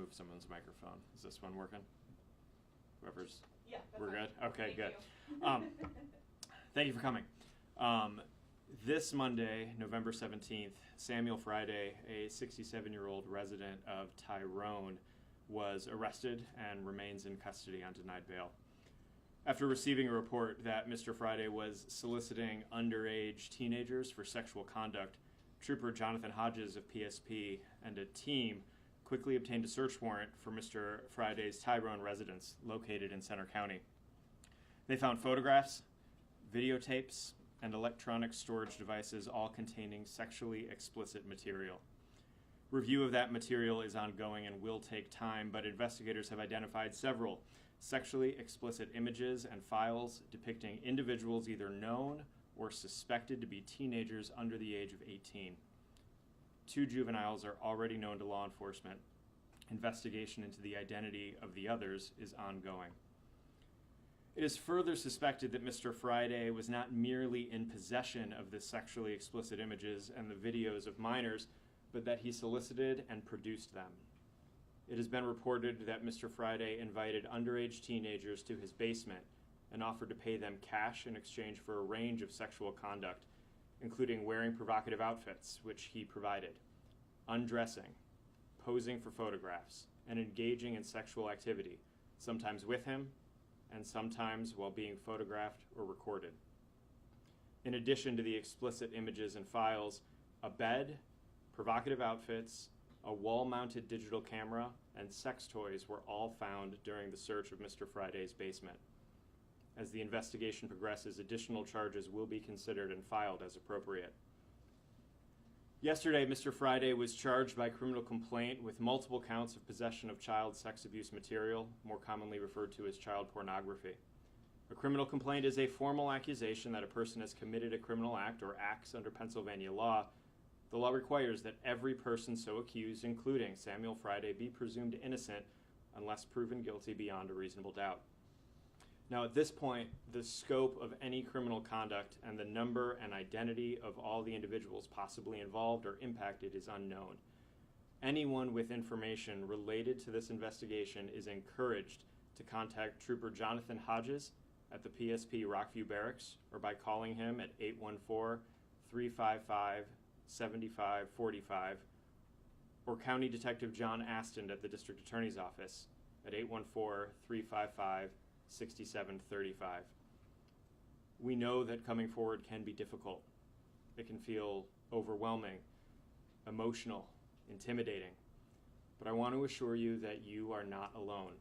move someone's microphone. Is this one working? Whoever's, Yeah, that's we're fine. good? Okay, Thank good. Thank you for coming. This Monday, November 17th, Samuel Friday, a 67-year-old resident of Tyrone, was arrested and remains in custody on denied bail. After receiving a report that Mr. Friday was soliciting underage teenagers for sexual conduct, Trooper Jonathan Hodges of PSP and a team quickly obtained a search warrant for Mr. Friday's Tyrone residence located in Center County. They found photographs, videotapes, and electronic storage devices all containing sexually explicit material. Review of that material is ongoing and will take time, but investigators have identified several sexually explicit images and files depicting individuals either known or suspected to be teenagers under the age of 18. 2 juveniles are already known to law enforcement. Investigation into the identity of the others is ongoing. It is further suspected that Mr. Friday was not merely in possession of the sexually explicit images and the videos of minors, but that he solicited and produced them. It has been reported that Mr. Friday invited underage teenagers to his basement and offered to pay them cash in exchange for a range of sexual conduct, including wearing provocative outfits, which he provided, undressing, posing for photographs, and engaging in sexual activity, sometimes with him and sometimes while being photographed or recorded. In addition to the explicit images and files, a bed, provocative outfits, a wall-mounted digital camera, and sex toys were all found during the search of Mr. Friday's basement. As the investigation progresses, additional charges will be considered and filed as appropriate. Yesterday, Mr. Friday was charged by criminal complaint with multiple counts of possession of child sex abuse material, more commonly referred to as child pornography. A criminal complaint is a formal accusation that a person has committed a criminal act or acts under Pennsylvania law. The law requires that every person so accused, including Samuel Friday, be presumed innocent unless proven guilty beyond a reasonable doubt. Now, at this point, the scope of any criminal conduct and the number and identity of all the individuals possibly involved or impacted is unknown. Anyone with information related to this investigation is encouraged to contact Trooper Jonathan Hodges at the PSP Rockview Barracks or by calling him at 814-355-7545 or County Detective John Aston at the District Attorney's Office at 814-355-6735. We know that coming forward can be difficult. It can feel overwhelming, emotional, intimidating. But I want to assure you that you are not alone.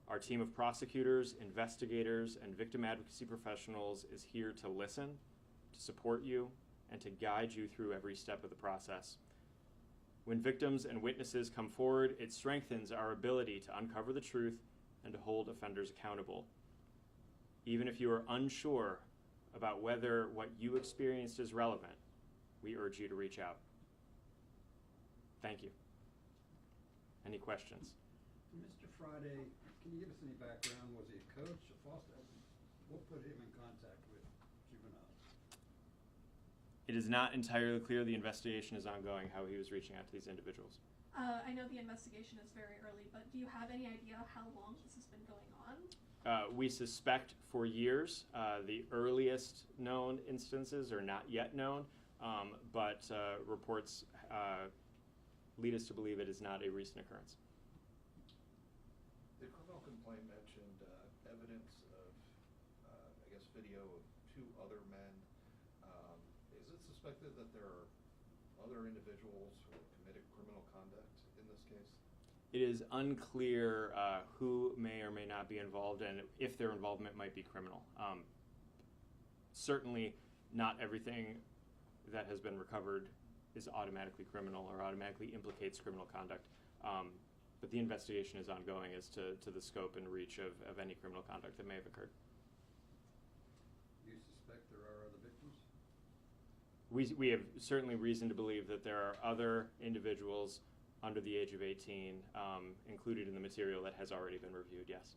Our team of prosecutors, investigators, and victim advocacy professionals is here to listen, to support you, and to guide you through every step of the process. When victims and witnesses come forward, it strengthens our ability to uncover the truth and to hold offenders accountable. Even if you are unsure about whether what you experienced is relevant, we urge you to reach out. Thank you. Any questions? Mr. Friday, can you give us any background? Was he a coach, a foster? What put him in contact with juveniles? It is not entirely clear. The investigation is ongoing how he was reaching out to these individuals. I know the investigation is very early, but do you have any idea how long this has been going on? We suspect for years. The earliest known instances are not yet known, but reports lead us to believe it is not a recent occurrence. The criminal complaint mentioned evidence of, I guess, video of 2 other men. Is it suspected that there are other individuals who have committed criminal conduct in this case? It is unclear who may or may not be involved and if their involvement might be criminal. Certainly not everything that has been recovered is automatically criminal or automatically implicates criminal conduct. But the investigation is ongoing as to the scope and reach of any criminal conduct that may have occurred. Do you suspect there are other victims? We have certainly reason to believe that there are other individuals under the age of 18 included in the material that has already been reviewed, yes.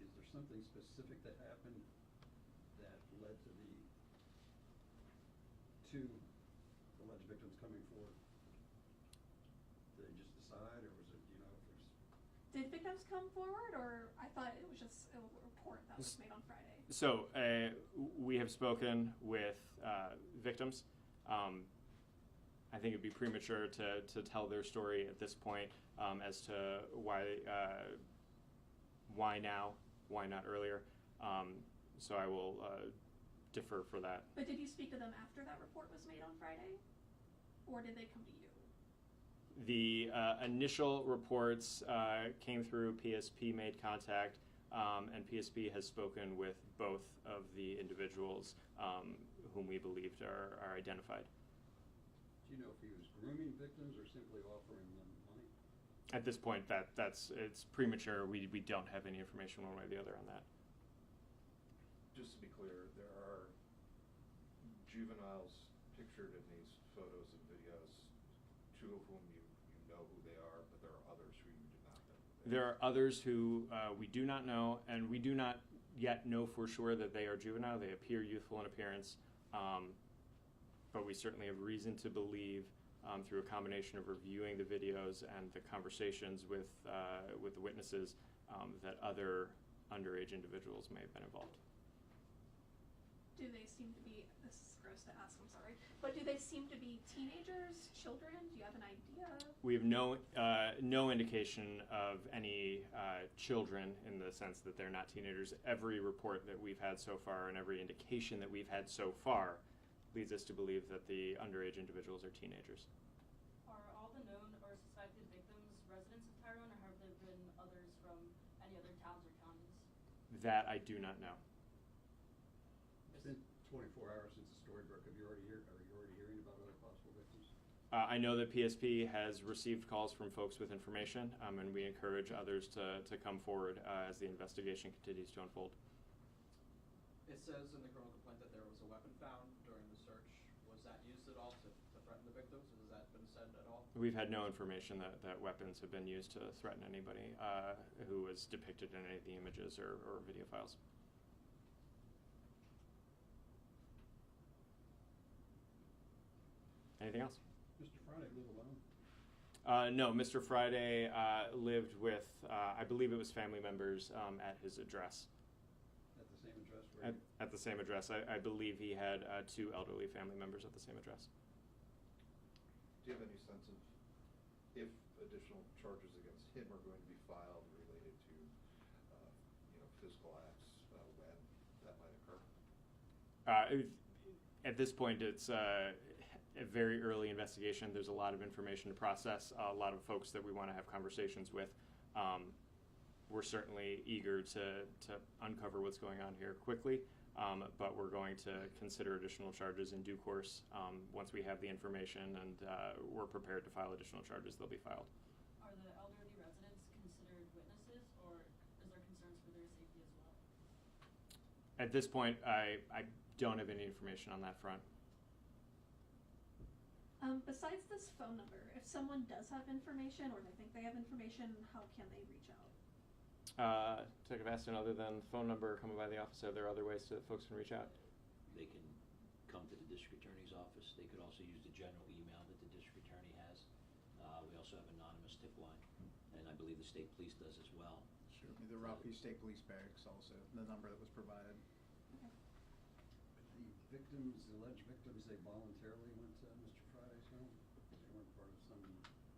Is there something specific that happened that led to the 2 alleged victims coming forward? Did they just decide, or was it teenagers come forward, or I thought it was just a report that was made on Friday? So we have spoken with victims. I think it'd be premature to tell their story at this point as to why now, why not earlier. So I will defer for that. But did you speak to them after that report was made on Friday, or did they come to you? The initial reports came through. PSP made contact, and PSP has spoken with both of the individuals whom we believed are identified. Do you know if he was grooming victims or simply offering them money? At this point, it's premature. We don't have any information one way or the other on that. Just to be clear, there are juveniles pictured in these photos and videos, two of whom you know who they are, but there are others who you do not know who they are. There are others who we do not know, and we do not yet know for sure that they are juvenile. They appear youthful in appearance, but we certainly have reason to believe through a combination of reviewing the videos and the conversations with the witnesses that other underage individuals may have been involved. Do they seem to be, this is gross to ask, I'm sorry, but do they seem to be teenagers, children? Do you have an idea? We have no indication of any children in the sense that they're not teenagers. Every report that we've had so far and every indication that we've had so far leads us to believe that the underage individuals are teenagers. Are all the known or suspected victims residents of Tyrone, or have there been others from any other towns or counties? That I do not know. It's been 24 hours since the story broke. Are you already hearing about other possible victims? I know that PSP has received calls from folks with information, and we encourage others to come forward as the investigation continues to unfold. It says in the criminal complaint that there was a weapon found during the search. Was that used at all to threaten the victims? Has that been said at all? We've had no information that weapons have been used to threaten anybody who was depicted in any of the images or video files. Anything else? Mr. Friday live alone? No, Mr. Friday lived with, I believe it was family members at his address. At the same address where At the same address. I believe he had two elderly family members at the same address. Do you have any sense of if additional charges against him are going to be filed related to, physical acts, when that might occur? At this point, it's a very early investigation. There's a lot of information to process, a lot of folks that we want to have conversations with. We're certainly eager to uncover what's going on here quickly, but we're going to consider additional charges in due course. Once we have the information and we're prepared to file additional charges, they'll be filed. Are the elderly residents considered witnesses, or is there concerns for their safety as well? At this point, I don't have any information on that front. Besides this phone number, if someone does have information or they think they have information, how can they reach out? Detective Aston, other than phone number coming by the office, are there other ways that folks can reach out? They can come to the district attorney's office. They could also use the general email that the district attorney has. We also have anonymous tip line, and I believe the state police does as well. Sure. The Rocky State Police Barracks also, the number that was provided. Okay. the victims, the alleged victims, they voluntarily went to Mr. Friday's home? They weren't part of some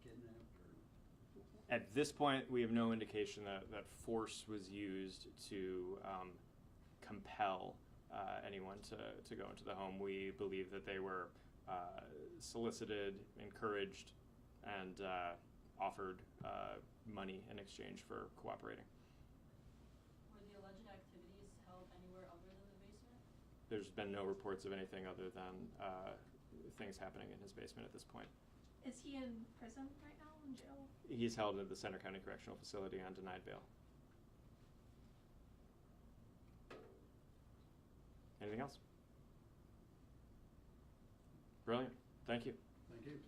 kidnapped or? At this point, we have no indication that force was used to compel anyone to go into the home. We believe that they were solicited, encouraged, and offered money in exchange for cooperating. Were the alleged activities held anywhere other than the basement? There's been no reports of anything other than things happening in his basement at this point. Is he in prison right now, in jail? He's held at the Center County Correctional Facility on denied bail. Anything else? Brilliant. Thank you. Thank you.